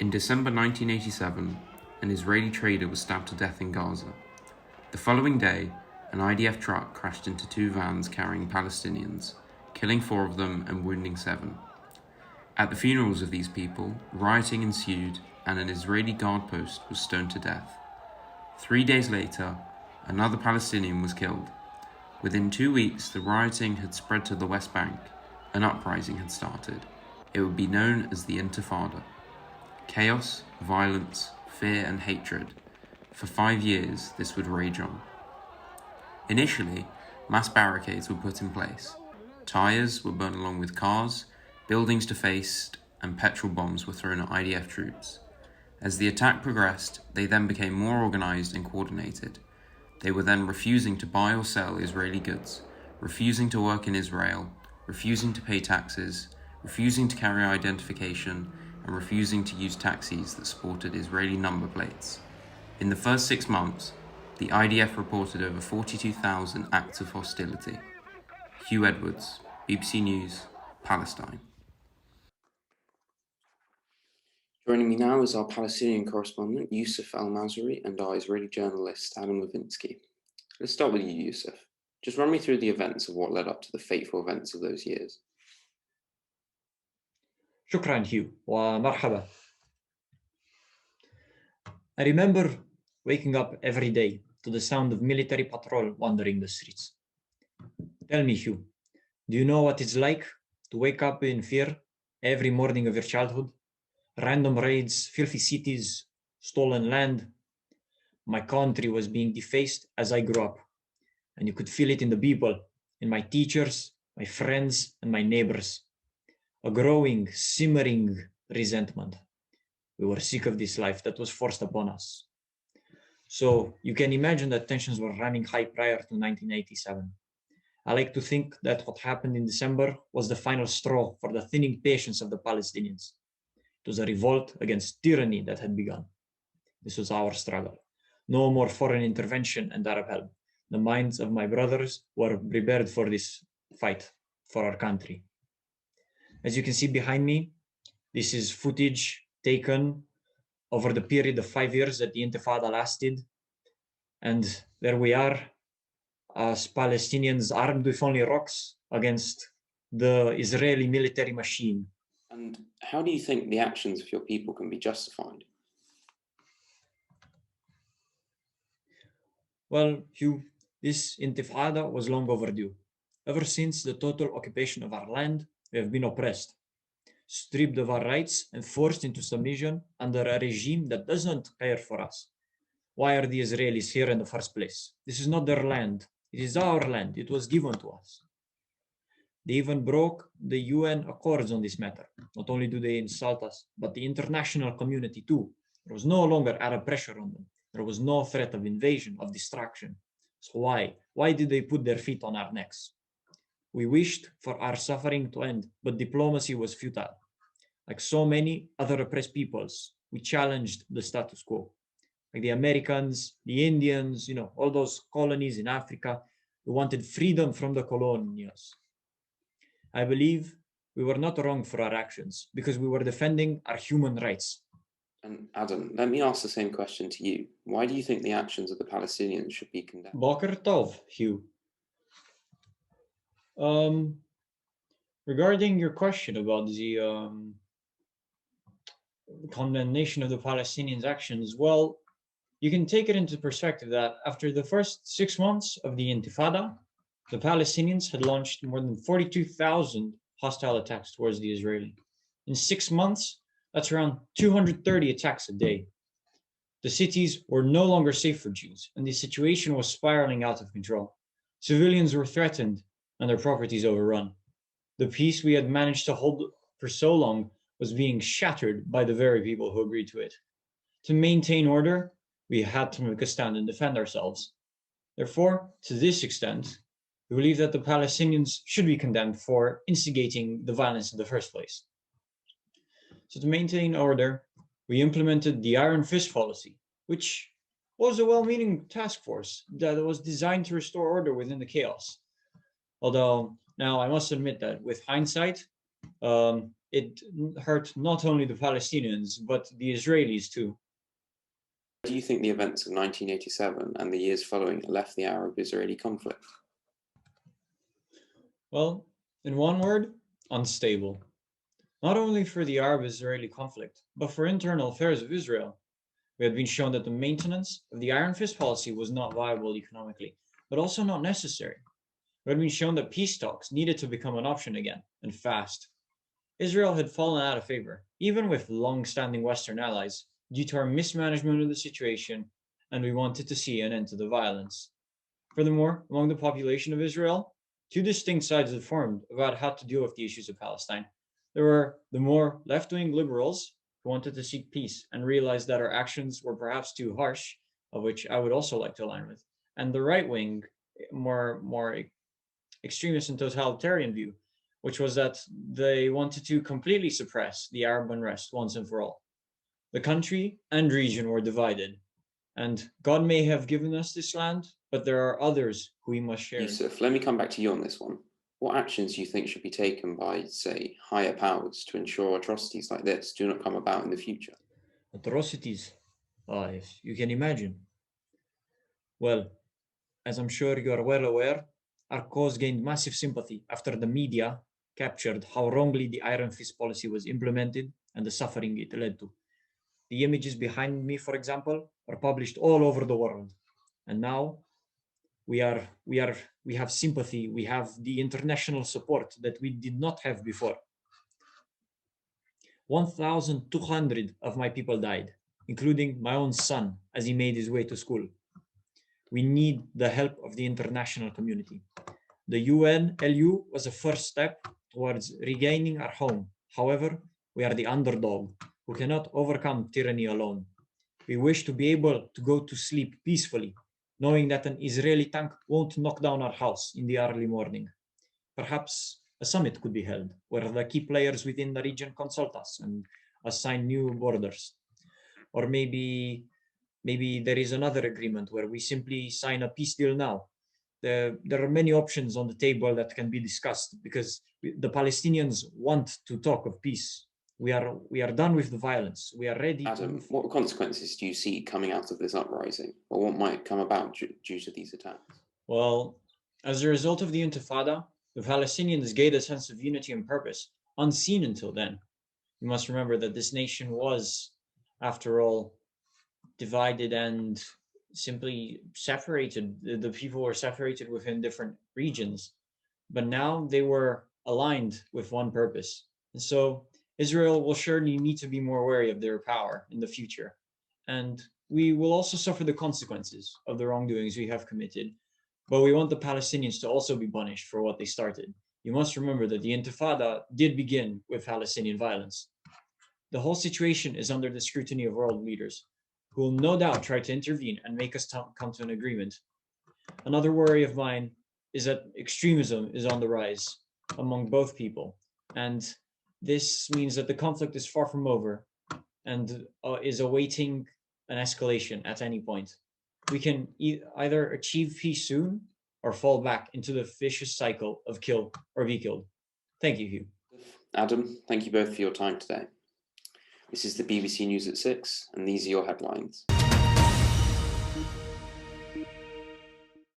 In December 1987, an Israeli trader was stabbed to death in Gaza. The following day, an IDF truck crashed into two vans carrying Palestinians, killing 4 of them and wounding 7. At the funerals of these people, rioting ensued and an Israeli guard post was stoned to death. 3 days later, another Palestinian was killed. Within 2 weeks, the rioting had spread to the West Bank. An uprising had started. It would be known as the Intifada. Chaos, violence, fear and hatred. For 5 years, this would rage on. Initially, mass barricades were put in place. Tires were burned along with cars, buildings defaced, and petrol bombs were thrown at IDF troops. As the attack progressed, they then became more organized and coordinated. They were then refusing to buy or sell Israeli goods, refusing to work in Israel, refusing to pay taxes, refusing to carry identification, and refusing to use taxis that sported Israeli number plates. In the first 6 months, the IDF reported over 42,000 acts of hostility. Hugh Edwards, BBC News, Palestine. Joining me now is our Palestinian correspondent, Yusuf Al-Mazri, and our Israeli journalist, Adam Levinsky. Let's start with you, Yusuf. Just run me through the events of what led up to the fateful events of those years. شكرا Hugh ومرحبا. I remember waking up every day to the sound of military patrol wandering the streets. Tell me, Hugh, do you know what it's like to wake up in fear every morning of your childhood? Random raids, filthy cities, stolen land. My country was being defaced as I grew up, and you could feel it in the people, in my teachers, my friends, and my neighbors. A growing, simmering resentment. We were sick of this life that was forced upon us. So you can imagine that tensions were running high prior to 1987. I like to think that what happened in December was the final straw for the thinning patience of the Palestinians. It was a revolt against tyranny that had begun. This was our struggle. No more foreign intervention and Arab help. The minds of my brothers were prepared for this fight for our country. As you can see behind me, this is footage taken over the period of 5 years that the Intifada lasted. And there we are, as Palestinians armed with only rocks against the Israeli military machine. And how do you think the actions of your people can be justified? Well, Hugh, this Intifada was long overdue. Ever since the total occupation of our land, we have been oppressed, stripped of our rights, and forced into submission under a regime that doesn't care for us. Why are the Israelis here in the first place? This is not their land. It is our land. It was given to us. They even broke the UN accords on this matter. Not only do they insult us, but the international community too. There was no longer Arab pressure on them. There was no threat of invasion, of destruction. So why? Why did they put their feet on our necks? We wished for our suffering to end, but diplomacy was futile. Like so many other oppressed peoples, we challenged the status quo. Like the Americans, the Indians, all those colonies in Africa, we wanted freedom from the colonials. I believe we were not wrong for our actions because we were defending our human rights. And Adam, let me ask the same question to you. Why do you think the actions of the Palestinians should be condemned? Boker Tov, Hugh. Regarding your question about the condemnation of the Palestinians' actions, well, you can take it into perspective that after the first 6 months of the Intifada, the Palestinians had launched more than 42,000 hostile attacks towards the Israeli. In 6 months, that's around 230 attacks a day. The cities were no longer safe for Jews, and the situation was spiraling out of control. Civilians were threatened and their properties overrun. The peace we had managed to hold for so long was being shattered by the very people who agreed to it. To maintain order, we had to make a stand and defend ourselves. Therefore, to this extent, we believe that the Palestinians should be condemned for instigating the violence in the first place. So to maintain order, we implemented the Iron Fist policy, which was a well-meaning task force that was designed to restore order within the chaos. Although, now I must admit that with hindsight, it hurt not only the Palestinians, but the Israelis too. Do you think the events of 1987 and the years following left the Arab-Israeli conflict? Well, in one word, unstable. Not only for the Arab-Israeli conflict, but for internal affairs of Israel. We had been shown that the maintenance of the Iron Fist policy was not viable economically, but also not necessary. We had been shown that peace talks needed to become an option again, and fast. Israel had fallen out of favor, even with long-standing Western allies, due to our mismanagement of the situation, and we wanted to see an end to the violence. Furthermore, among the population of Israel, two distinct sides had formed about how to deal with the issues of Palestine. There were the more left-wing liberals who wanted to seek peace and realized that our actions were perhaps too harsh, of which I would also like to align with, and the right-wing, more extremist and totalitarian view, which was that they wanted to completely suppress the Arab unrest once and for all. The country and region were divided, and God may have given us this land, but there are others who we must share. Yusuf, let me come back to you on this one. What actions do you think should be taken by, say, higher powers to ensure atrocities like this do not come about in the future? Atrocities? Ah, yes, you can imagine. Well, as I'm sure you are well aware, our cause gained massive sympathy after the media captured how wrongly the Iron Fist policy was implemented and the suffering it led to. The images behind me, for example, are published all over the world. And now we have sympathy, we have the international support that we did not have before. 1,200 of my people died, including my own son as he made his way to school. We need the help of the international community. The UNLU was a first step towards regaining our home. However, we are the underdog who cannot overcome tyranny alone. We wish to be able to go to sleep peacefully, knowing that an Israeli tank won't knock down our house in the early morning. Perhaps a summit could be held where the key players within the region consult us and assign new borders. Or maybe there is another agreement where we simply sign a peace deal now. There are many options on the table that can be discussed because the Palestinians want to talk of peace. We are done with the violence. We are ready. Adam, what consequences do you see coming out of this uprising, or what might come about due to these attacks? Well, as a result of the Intifada, the Palestinians gained a sense of unity and purpose, unseen until then. You must remember that this nation was, after all, divided and simply separated. The people were separated within different regions, but now they were aligned with one purpose. And so Israel will surely need to be more wary of their power in the future. And we will also suffer the consequences of the wrongdoings we have committed. But we want the Palestinians to also be punished for what they started. You must remember that the Intifada did begin with Palestinian violence. The whole situation is under the scrutiny of world leaders, who will no doubt try to intervene and make us come to an agreement. Another worry of mine is that extremism is on the rise among both people, and this means that the conflict is far from over and is awaiting an escalation at any point. We can either achieve peace soon or fall back into the vicious cycle of kill or be killed. Thank you, Hugh. Adam, thank you both for your time today. This is the BBC News at 6, and these are your headlines.